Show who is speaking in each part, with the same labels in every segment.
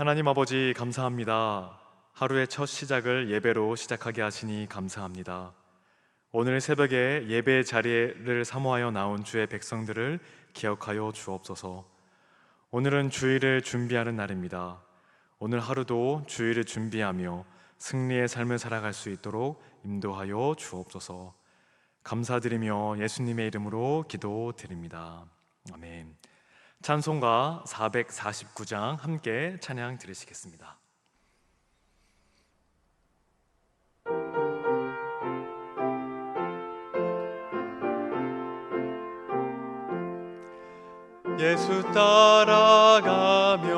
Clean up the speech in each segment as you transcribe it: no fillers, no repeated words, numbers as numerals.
Speaker 1: 하나님 아버지 감사합니다. 하루의 첫 시작을 예배로 시작하게 하시니 감사합니다. 오늘 새벽에 예배 자리를 사모하여 나온 주의 백성들을 기억하여 주옵소서. 오늘은 주일을 준비하는 날입니다. 오늘 하루도 주일을 준비하며 승리의 삶을 살아갈 수 있도록 인도하여 주옵소서. 감사드리며 예수님의 이름으로 기도드립니다. 아멘. 찬송가 449장 함께 찬양 들으시겠습니다. 예수 따라가며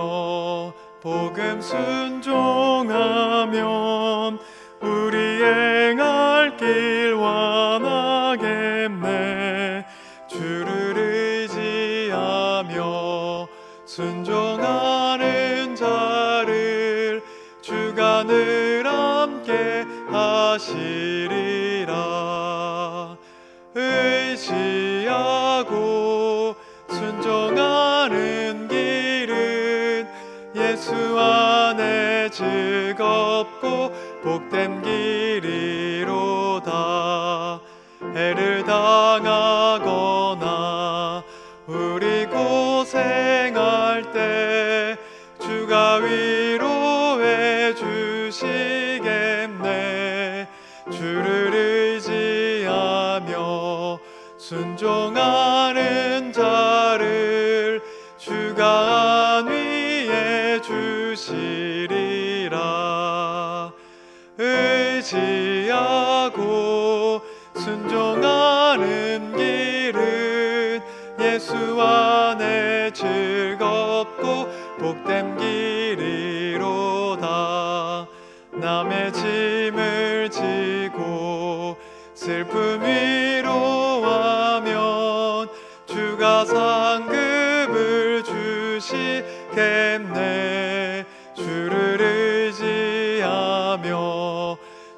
Speaker 1: 복음 순종하면 우리 행할 길 완하겠네. 주를 의지하며 순종하는 자를 주가 늘 함께 하시리라. 의지하고 순종하는 길은 예수 안에 즐겁고 복된 길이로다. 해를 당하거나 우리 고생할 때 주가 위로해 주시겠네. 주를 의지하며 순종하는 자를 주가 안위해 주시리라. 의지하고 순종하는 길은 예수 안에 즐겁고 복된 길이로다. 남의 짐을 지고 슬픔 위로하면 주가 상급을 주시겠네. 주를 의지하며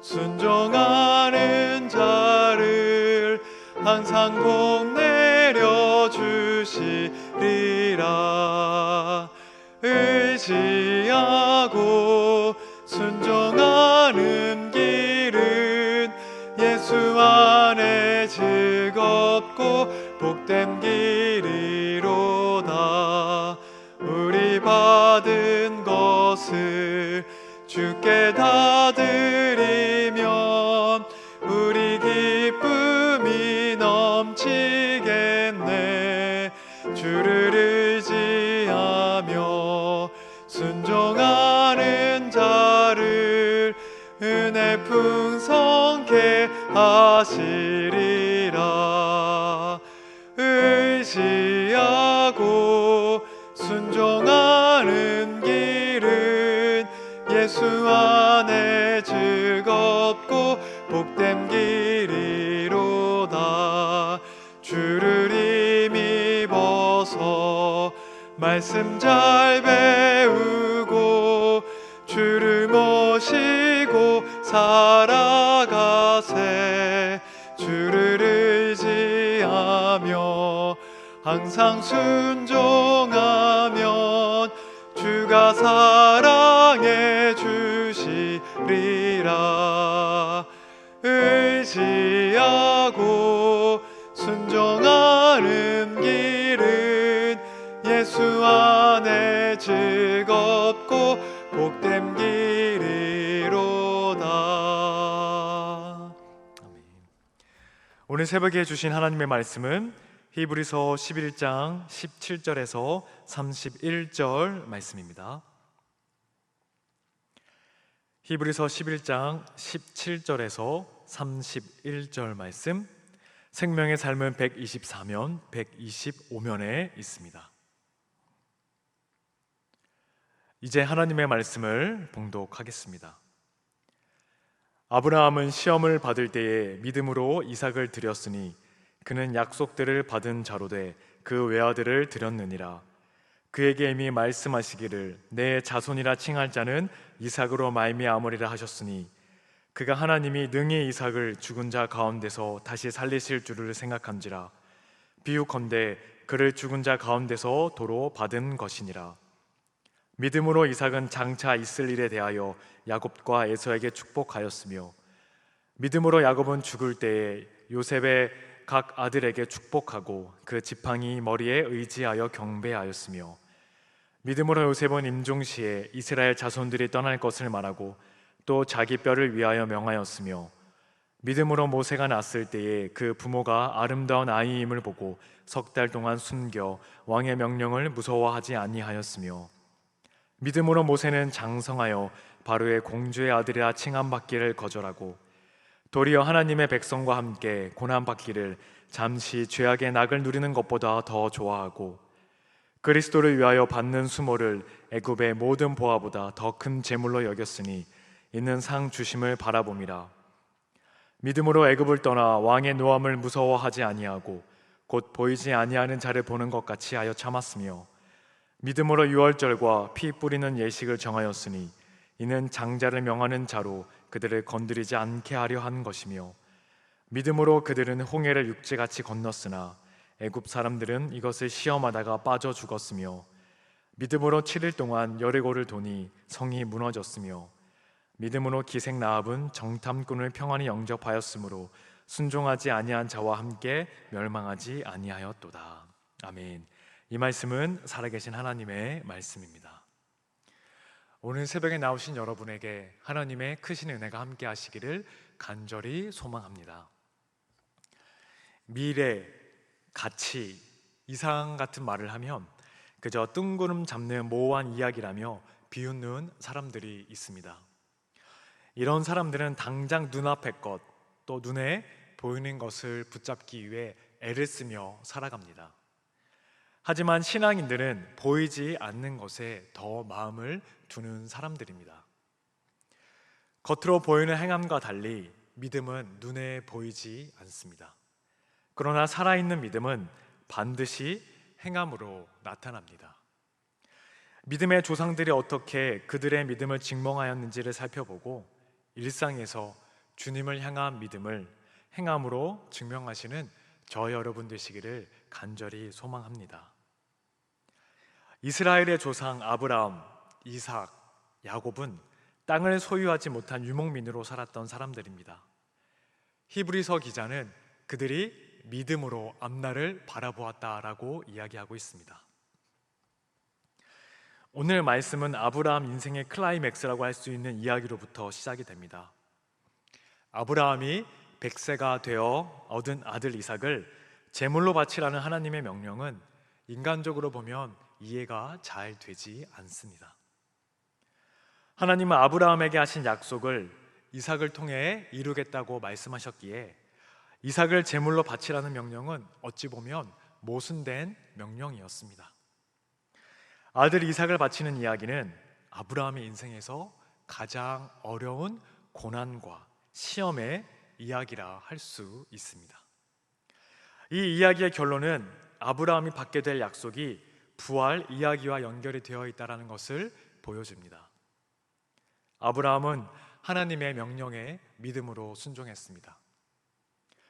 Speaker 1: 순종하는 자를 항상 복 내려 주시리라. 의지하고 순종하는 길은 예수 안에 즐겁고 복된 길이로다. 우리 받은 것을 주께 다 드리면 우리 기쁨이 넘치겠네. 주를 의지하며 순종하는 자를 은혜 풍성케 하시리라. 의지하고 순종하는 길은 예수 안에 즐겁고 복된 길이로다. 주를 힘입어서 말씀 잘 배우고 주를 모시고 살아가세. 주를 의지하며 항상 순종하면 주가 사랑해 주시리라. 의지하고 순종하는 길은 예수 안에 즐겁고 복된 길이로다. 아멘. 오늘 새벽에 주신 하나님의 말씀은 히브리서 11장 17절에서 31절 말씀입니다. 히브리서 11장 17절에서 31절 말씀, 생명의 삶은 124면 125면에 있습니다. 이제 하나님의 말씀을 봉독하겠습니다. 아브라함은 시험을 받을 때에 믿음으로 이삭을 드렸으니 그는 약속들을 받은 자로 돼 그 외아들을 드렸느니라. 그에게 이미 말씀하시기를 내 자손이라 칭할 자는 이삭으로 말미암으리라 하셨으니 그가 하나님이 능히 이삭을 죽은 자 가운데서 다시 살리실 줄을 생각함지라. 비유컨대 그를 죽은 자 가운데서 도로 받은 것이니라. 믿음으로 이삭은 장차 있을 일에 대하여 야곱과 에서에게 축복하였으며 믿음으로 야곱은 죽을 때에 요셉의 각 아들에게 축복하고 그 지팡이 머리에 의지하여 경배하였으며 믿음으로 요셉은 임종시에 이스라엘 자손들이 떠날 것을 말하고 또 자기 뼈를 위하여 명하였으며 믿음으로 모세가 낳았을 때에 그 부모가 아름다운 아이임을 보고 석 달 동안 숨겨 왕의 명령을 무서워하지 아니하였으며 믿음으로 모세는 장성하여 바로의 공주의 아들이라 칭함받기를 거절하고 도리어 하나님의 백성과 함께 고난받기를 잠시 죄악의 낙을 누리는 것보다 더 좋아하고 그리스도를 위하여 받는 수모를 애굽의 모든 보화보다 더 큰 재물로 여겼으니 있는 상 주심을 바라봄이라. 믿음으로 애굽을 떠나 왕의 노함을 무서워하지 아니하고 곧 보이지 아니하는 자를 보는 것 같이 하여 참았으며 믿음으로 유월절과 피 뿌리는 예식을 정하였으니 이는 장자를 명하는 자로 그들을 건드리지 않게 하려 한 것이며 믿음으로 그들은 홍해를 육지같이 건넜으나 애굽 사람들은 이것을 시험하다가 빠져 죽었으며 믿음으로 7일 동안 여리고를 도니 성이 무너졌으며 믿음으로 기생 라합은 정탐꾼을 평안히 영접하였으므로 순종하지 아니한 자와 함께 멸망하지 아니하였도다. 아멘. 이 말씀은 살아계신 하나님의 말씀입니다. 오늘 새벽에 나오신 여러분에게 하나님의 크신 은혜가 함께 하시기를 간절히 소망합니다. 미래, 가치, 이상 같은 말을 하면 그저 뜬구름 잡는 모호한 이야기라며 비웃는 사람들이 있습니다. 이런 사람들은 당장 눈앞의 것, 또 눈에 보이는 것을 붙잡기 위해 애를 쓰며 살아갑니다. 하지만 신앙인들은 보이지 않는 것에 더 마음을 두는 사람들입니다. 겉으로 보이는 행함과 달리 믿음은 눈에 보이지 않습니다. 그러나 살아있는 믿음은 반드시 행함으로 나타납니다. 믿음의 조상들이 어떻게 그들의 믿음을 증명하였는지를 살펴보고 일상에서 주님을 향한 믿음을 행함으로 증명하시는 저 여러분 되시기를 간절히 소망합니다. 이스라엘의 조상 아브라함, 이삭, 야곱은 땅을 소유하지 못한 유목민으로 살았던 사람들입니다. 히브리서 기자는 그들이 믿음으로 앞날을 바라보았다라고 이야기하고 있습니다. 오늘 말씀은 아브라함 인생의 클라이맥스라고 할 수 있는 이야기로부터 시작이 됩니다. 아브라함이 100세가 되어 얻은 아들 이삭을 제물로 바치라는 하나님의 명령은 인간적으로 보면 이해가 잘 되지 않습니다. 하나님은 아브라함에게 하신 약속을 이삭을 통해 이루겠다고 말씀하셨기에 이삭을 제물로 바치라는 명령은 어찌 보면 모순된 명령이었습니다. 아들 이삭을 바치는 이야기는 아브라함의 인생에서 가장 어려운 고난과 시험의 이야기라 할 수 있습니다. 이 이야기의 결론은 아브라함이 받게 될 약속이 부활 이야기와 연결이 되어 있다는 것을 보여줍니다. 아브라함은 하나님의 명령에 믿음으로 순종했습니다.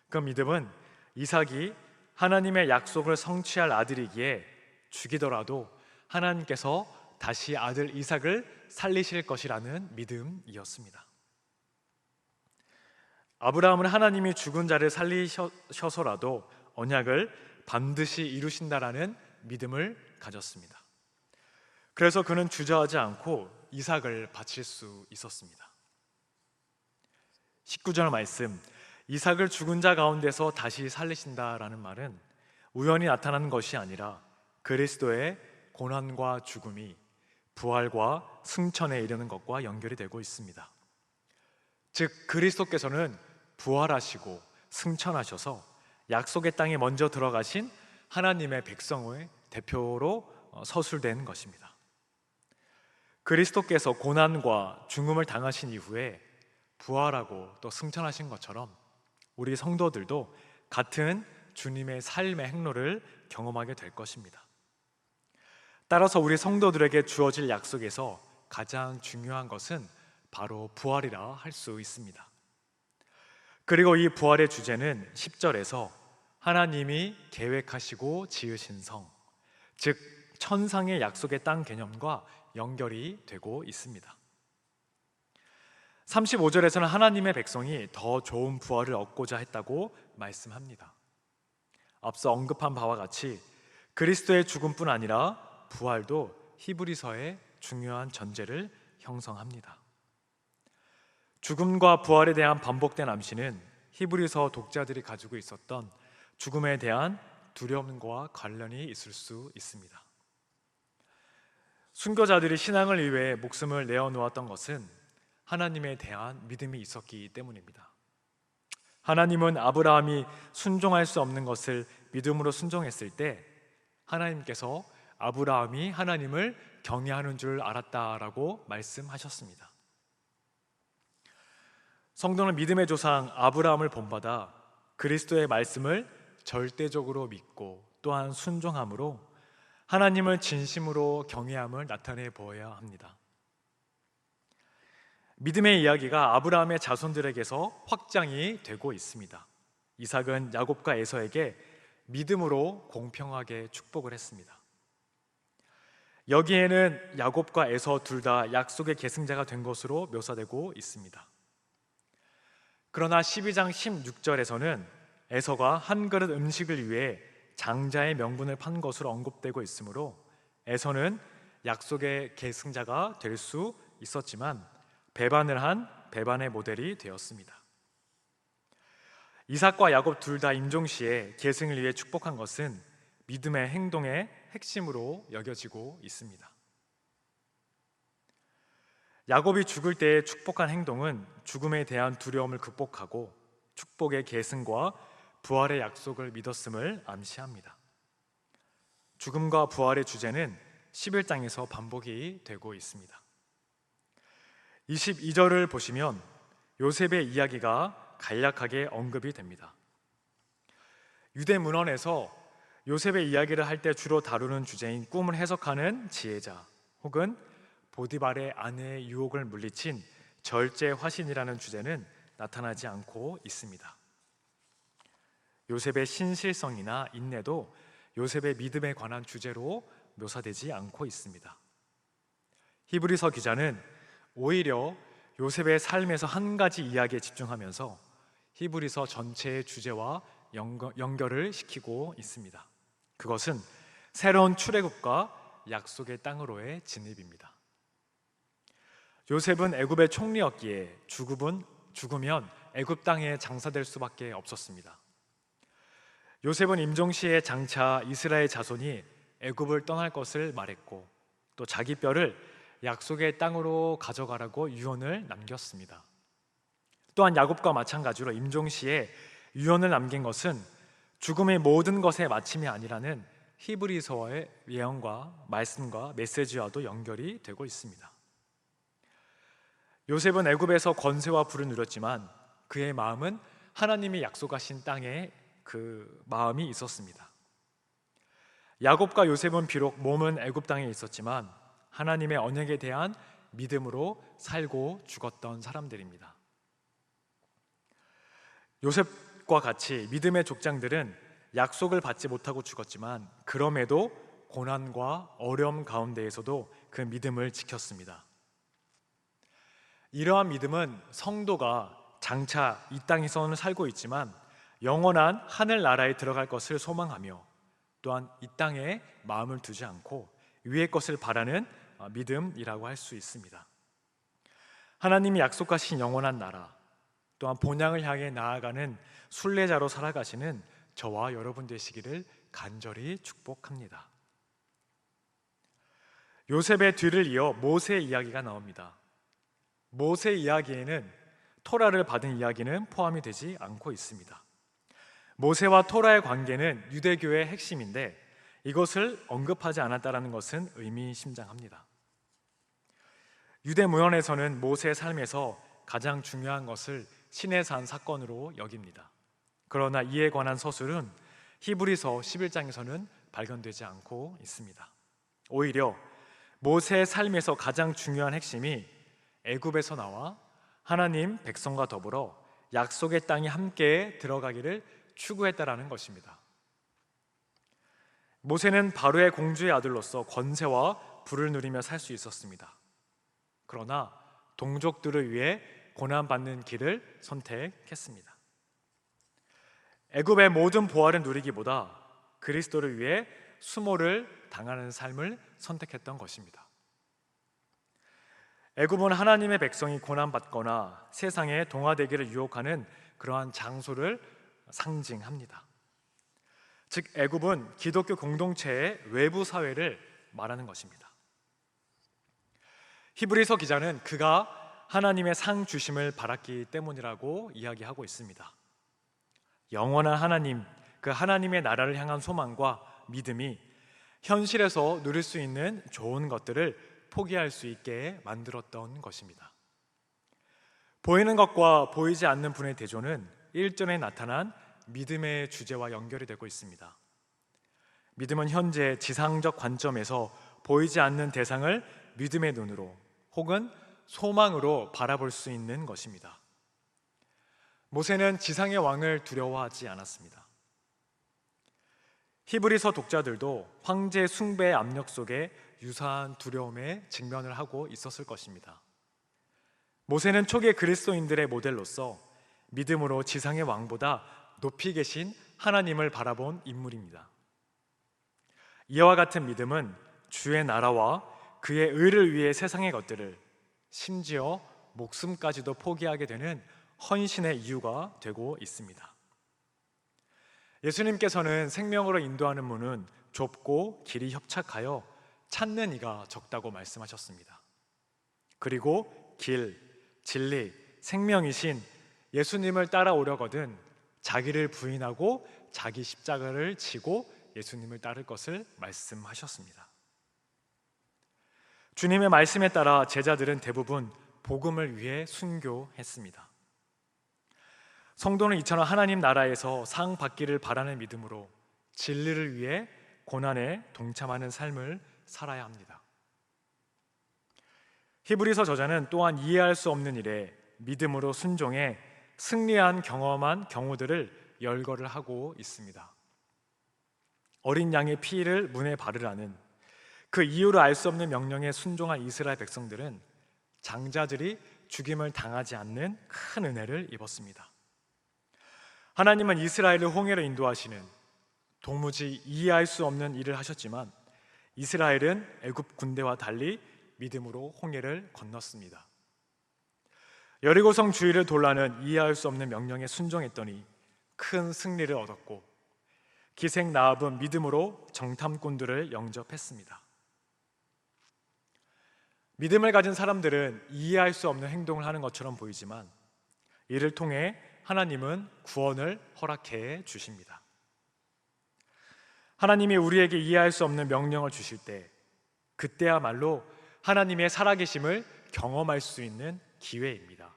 Speaker 1: 그 믿음은 이삭이 하나님의 약속을 성취할 아들이기에 죽이더라도 하나님께서 다시 아들 이삭을 살리실 것이라는 믿음이었습니다. 아브라함은 하나님이 죽은 자를 살리셔서라도 언약을 반드시 이루신다라는 믿음을 가졌습니다. 그래서 그는 주저하지 않고 이삭을 바칠 수 있었습니다. 19절 말씀, 이삭을 죽은 자 가운데서 다시 살리신다라는 말은 우연히 나타나는 것이 아니라 그리스도의 고난과 죽음이 부활과 승천에 이르는 것과 연결이 되고 있습니다. 즉 그리스도께서는 부활하시고 승천하셔서 약속의 땅에 먼저 들어가신 하나님의 백성의 대표로 서술된 것입니다. 그리스도께서 고난과 죽음을 당하신 이후에 부활하고 또 승천하신 것처럼 우리 성도들도 같은 주님의 삶의 행로를 경험하게 될 것입니다. 따라서 우리 성도들에게 주어질 약속에서 가장 중요한 것은 바로 부활이라 할 수 있습니다. 그리고 이 부활의 주제는 10절에서 하나님이 계획하시고 지으신 성, 즉 천상의 약속의 땅 개념과 연결이 되고 있습니다. 35절에서는 하나님의 백성이 더 좋은 부활을 얻고자 했다고 말씀합니다. 앞서 언급한 바와 같이 그리스도의 죽음뿐 아니라 부활도 히브리서의 중요한 전제를 형성합니다. 죽음과 부활에 대한 반복된 암시는 히브리서 독자들이 가지고 있었던 죽음에 대한 두려움과 관련이 있을 수 있습니다. 순교자들이 신앙을 위해 목숨을 내어놓았던 것은 하나님에 대한 믿음이 있었기 때문입니다. 하나님은 아브라함이 순종할 수 없는 것을 믿음으로 순종했을 때 하나님께서 아브라함이 하나님을 경외하는 줄 알았다라고 말씀하셨습니다. 성도는 믿음의 조상 아브라함을 본받아 그리스도의 말씀을 절대적으로 믿고 또한 순종함으로 하나님을 진심으로 경외함을 나타내 보여야 합니다. 믿음의 이야기가 아브라함의 자손들에게서 확장이 되고 있습니다. 이삭은 야곱과 에서에게 믿음으로 공평하게 축복을 했습니다. 여기에는 야곱과 에서 둘 다 약속의 계승자가 된 것으로 묘사되고 있습니다. 그러나 12장 16절에서는 에서가 한 그릇 음식을 위해 장자의 명분을 판 것으로 언급되고 있으므로 에서는 약속의 계승자가 될 수 있었지만 배반을 한 배반의 모델이 되었습니다. 이삭과 야곱 둘 다 임종시에 계승을 위해 축복한 것은 믿음의 행동의 핵심으로 여겨지고 있습니다. 야곱이 죽을 때 축복한 행동은 죽음에 대한 두려움을 극복하고 축복의 계승과 부활의 약속을 믿었음을 암시합니다. 죽음과 부활의 주제는 11장에서 반복이 되고 있습니다. 22절을 보시면 요셉의 이야기가 간략하게 언급이 됩니다. 유대 문헌에서 요셉의 이야기를 할 때 주로 다루는 주제인 꿈을 해석하는 지혜자 혹은 보디발의 아내의 유혹을 물리친 절제 화신이라는 주제는 나타나지 않고 있습니다. 요셉의 신실성이나 인내도 요셉의 믿음에 관한 주제로 묘사되지 않고 있습니다. 히브리서 기자는 오히려 요셉의 삶에서 한 가지 이야기에 집중하면서 히브리서 전체의 주제와 연결을 시키고 있습니다. 그것은 새로운 출애굽과 약속의 땅으로의 진입입니다. 요셉은 애굽의 총리였기에 죽으면 애굽 땅에 장사될 수밖에 없었습니다. 요셉은 임종시에 장차 이스라엘 자손이 애굽을 떠날 것을 말했고 또 자기 뼈를 약속의 땅으로 가져가라고 유언을 남겼습니다. 또한 야곱과 마찬가지로 임종시에 유언을 남긴 것은 죽음의 모든 것의 마침이 아니라는 히브리서의 예언과 말씀과 메시지와도 연결이 되고 있습니다. 요셉은 애굽에서 권세와 부를 누렸지만 그의 마음은 하나님이 약속하신 땅에 그 마음이 있었습니다. 야곱과 요셉은 비록 몸은 애굽 땅에 있었지만 하나님의 언약에 대한 믿음으로 살고 죽었던 사람들입니다. 요셉과 같이 믿음의 족장들은 약속을 받지 못하고 죽었지만 그럼에도 고난과 어려움 가운데에서도 그 믿음을 지켰습니다. 이러한 믿음은 성도가 장차 이 땅에서는 살고 있지만 영원한 하늘나라에 들어갈 것을 소망하며 또한 이 땅에 마음을 두지 않고 위의 것을 바라는 믿음이라고 할 수 있습니다. 하나님이 약속하신 영원한 나라 또한 본향을 향해 나아가는 순례자로 살아가시는 저와 여러분 되시기를 간절히 축복합니다. 요셉의 뒤를 이어 모세의 이야기가 나옵니다. 모세 이야기에는 토라를 받은 이야기는 포함이 되지 않고 있습니다. 모세와 토라의 관계는 유대교의 핵심인데 이것을 언급하지 않았다는 것은 의미심장합니다. 유대 문헌에서는 모세의 삶에서 가장 중요한 것을 시내산 사건으로 여깁니다. 그러나 이에 관한 서술은 히브리서 11장에서는 발견되지 않고 있습니다. 오히려 모세의 삶에서 가장 중요한 핵심이 애굽에서 나와 하나님 백성과 더불어 약속의 땅에 함께 들어가기를 추구했다라는 것입니다. 모세는 바로의 공주의 아들로서 권세와 부를 누리며 살 수 있었습니다. 그러나 동족들을 위해 고난받는 길을 선택했습니다. 애굽의 모든 보화를 누리기보다 그리스도를 위해 수모를 당하는 삶을 선택했던 것입니다. 애굽은 하나님의 백성이 고난받거나 세상에 동화되기를 유혹하는 그러한 장소를 상징합니다. 즉 애굽은 기독교 공동체의 외부 사회를 말하는 것입니다. 히브리서 기자는 그가 하나님의 상 주심을 바랐기 때문이라고 이야기하고 있습니다. 영원한 하나님, 그 하나님의 나라를 향한 소망과 믿음이 현실에서 누릴 수 있는 좋은 것들을 포기할 수 있게 만들었던 것입니다. 보이는 것과 보이지 않는 분의 대조는 1절에 나타난 믿음의 주제와 연결이 되고 있습니다. 믿음은 현재 지상적 관점에서 보이지 않는 대상을 믿음의 눈으로 혹은 소망으로 바라볼 수 있는 것입니다. 모세는 지상의 왕을 두려워하지 않았습니다. 히브리서 독자들도 황제 숭배의 압력 속에 유사한 두려움에 직면을 하고 있었을 것입니다. 모세는 초기 그리스도인들의 모델로서 믿음으로 지상의 왕보다 높이 계신 하나님을 바라본 인물입니다. 이와 같은 믿음은 주의 나라와 그의 의를 위해 세상의 것들을, 심지어 목숨까지도 포기하게 되는 헌신의 이유가 되고 있습니다. 예수님께서는 생명으로 인도하는 문은 좁고 길이 협착하여 찾는 이가 적다고 말씀하셨습니다. 그리고 길, 진리, 생명이신 예수님을 따라오려거든 자기를 부인하고 자기 십자가를 지고 예수님을 따를 것을 말씀하셨습니다. 주님의 말씀에 따라 제자들은 대부분 복음을 위해 순교했습니다. 성도는 이처럼 하나님 나라에서 상 받기를 바라는 믿음으로 진리를 위해 고난에 동참하는 삶을 살아야 합니다. 히브리서 저자는 또한 이해할 수 없는 일에 믿음으로 순종해 승리한 경험한 경우들을 열거를 하고 있습니다. 어린 양의 피를 문에 바르라는 그 이유를 알 수 없는 명령에 순종한 이스라엘 백성들은 장자들이 죽임을 당하지 않는 큰 은혜를 입었습니다. 하나님은 이스라엘을 홍해로 인도하시는 도무지 이해할 수 없는 일을 하셨지만 이스라엘은 애굽 군대와 달리 믿음으로 홍해를 건넜습니다. 여리고성 주위를 돌라는 이해할 수 없는 명령에 순종했더니 큰 승리를 얻었고 기생 라합은 믿음으로 정탐꾼들을 영접했습니다. 믿음을 가진 사람들은 이해할 수 없는 행동을 하는 것처럼 보이지만 이를 통해 하나님은 구원을 허락해 주십니다. 하나님이 우리에게 이해할 수 없는 명령을 주실 때 그때야말로 하나님의 살아계심을 경험할 수 있는 기회입니다.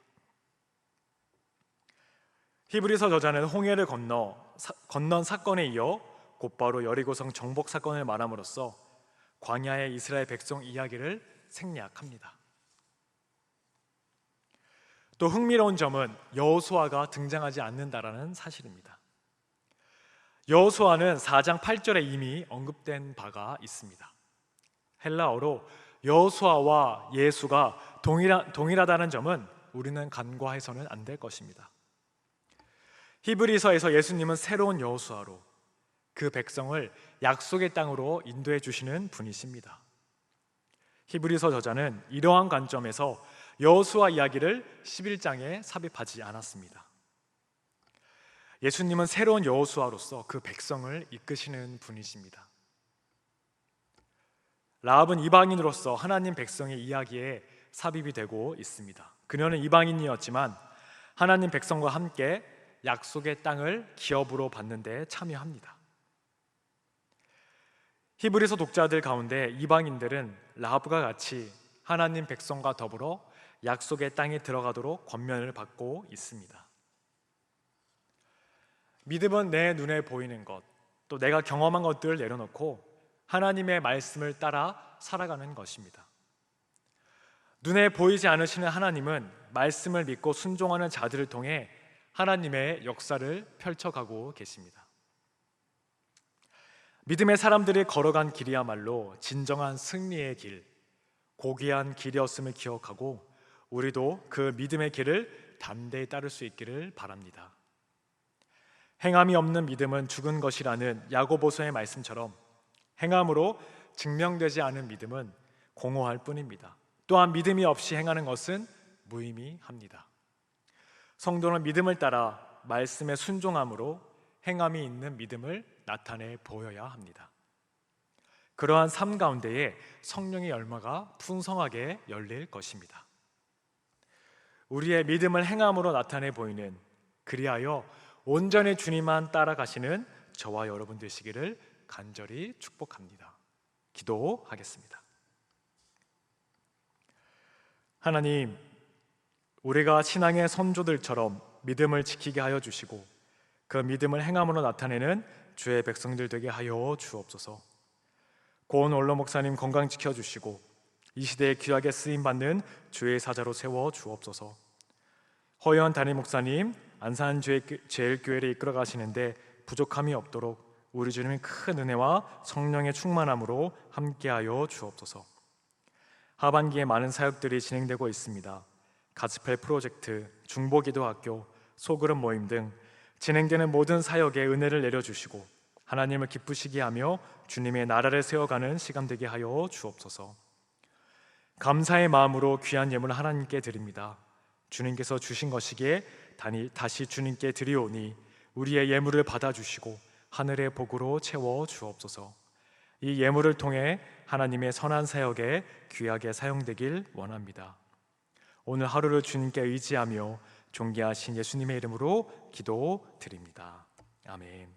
Speaker 1: 히브리서 저자는 홍해를 건넌 사건에 이어 곧바로 여리고성 정복 사건을 말함으로써 광야의 이스라엘 백성 이야기를 생략합니다. 또 흥미로운 점은 여호수아가 등장하지 않는다라는 사실입니다. 여호수아는 4장 8절에 이미 언급된 바가 있습니다. 헬라어로 여호수아와 예수가 동일하다는 점은 우리는 간과해서는 안 될 것입니다. 히브리서에서 예수님은 새로운 여호수아로 그 백성을 약속의 땅으로 인도해 주시는 분이십니다. 히브리서 저자는 이러한 관점에서 여호수아 이야기를 11장에 삽입하지 않았습니다. 예수님은 새로운 여호수아로서 그 백성을 이끄시는 분이십니다. 라합은 이방인으로서 하나님 백성의 이야기에 삽입이 되고 있습니다. 그녀는 이방인이었지만 하나님 백성과 함께 약속의 땅을 기업으로 받는 데 참여합니다. 히브리서 독자들 가운데 이방인들은 라합과 같이 하나님 백성과 더불어 약속의 땅에 들어가도록 권면을 받고 있습니다. 믿음은 내 눈에 보이는 것, 또 내가 경험한 것들을 내려놓고 하나님의 말씀을 따라 살아가는 것입니다. 눈에 보이지 않으시는 하나님은 말씀을 믿고 순종하는 자들을 통해 하나님의 역사를 펼쳐가고 계십니다. 믿음의 사람들이 걸어간 길이야말로 진정한 승리의 길, 고귀한 길이었음을 기억하고 우리도 그 믿음의 길을 담대히 따를 수 있기를 바랍니다. 행함이 없는 믿음은 죽은 것이라는 야고보서의 말씀처럼 행함으로 증명되지 않은 믿음은 공허할 뿐입니다. 또한 믿음이 없이 행하는 것은 무의미합니다. 성도는 믿음을 따라 말씀에 순종함으로 행함이 있는 믿음을 나타내 보여야 합니다. 그러한 삶 가운데에 성령의 열매가 풍성하게 열릴 것입니다. 우리의 믿음을 행함으로 나타내 보이는, 그리하여 온전히 주님만 따라가시는 저와 여러분 되시기를 간절히 축복합니다. 기도하겠습니다. 하나님, 우리가 신앙의 선조들처럼 믿음을 지키게 하여 주시고 그 믿음을 행함으로 나타내는 주의 백성들 되게 하여 주옵소서. 고은 원로 목사님 건강 지켜주시고 이 시대에 귀하게 쓰임받는 주의 사자로 세워 주옵소서. 허연 담임 목사님 안산제일교회를 이끌어 가시는데 부족함이 없도록 우리 주님의 큰 은혜와 성령의 충만함으로 함께하여 주옵소서. 하반기에 많은 사역들이 진행되고 있습니다. 가스펠 프로젝트, 중보기도학교, 소그룹 모임 등 진행되는 모든 사역에 은혜를 내려주시고 하나님을 기쁘시게 하며 주님의 나라를 세워가는 시간 되게 하여 주옵소서. 감사의 마음으로 귀한 예물을 하나님께 드립니다. 주님께서 주신 것이기에 다시 주님께 드리오니 우리의 예물을 받아주시고 하늘의 복으로 채워 주옵소서. 이 예물을 통해 하나님의 선한 사역에 귀하게 사용되길 원합니다. 오늘 하루를 주님께 의지하며 존귀하신 예수님의 이름으로 기도드립니다. 아멘.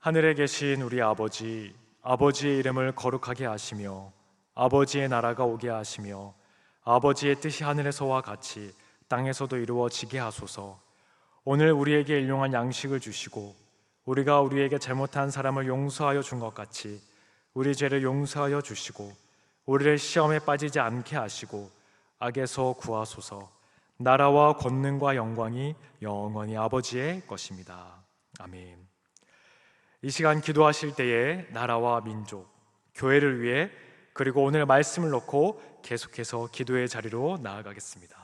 Speaker 1: 하늘에 계신 우리 아버지, 아버지의 이름을 거룩하게 하시며 아버지의 나라가 오게 하시며 아버지의 뜻이 하늘에서와 같이 땅에서도 이루어지게 하소서. 오늘 우리에게 일용할 양식을 주시고 우리가 우리에게 잘못한 사람을 용서하여 준 것 같이 우리 죄를 용서하여 주시고 우리를 시험에 빠지지 않게 하시고 악에서 구하소서. 나라와 권능과 영광이 영원히 아버지의 것입니다. 아멘. 이 시간 기도하실 때에 나라와 민족, 교회를 위해 그리고 오늘 말씀을 놓고 계속해서 기도의 자리로 나아가겠습니다.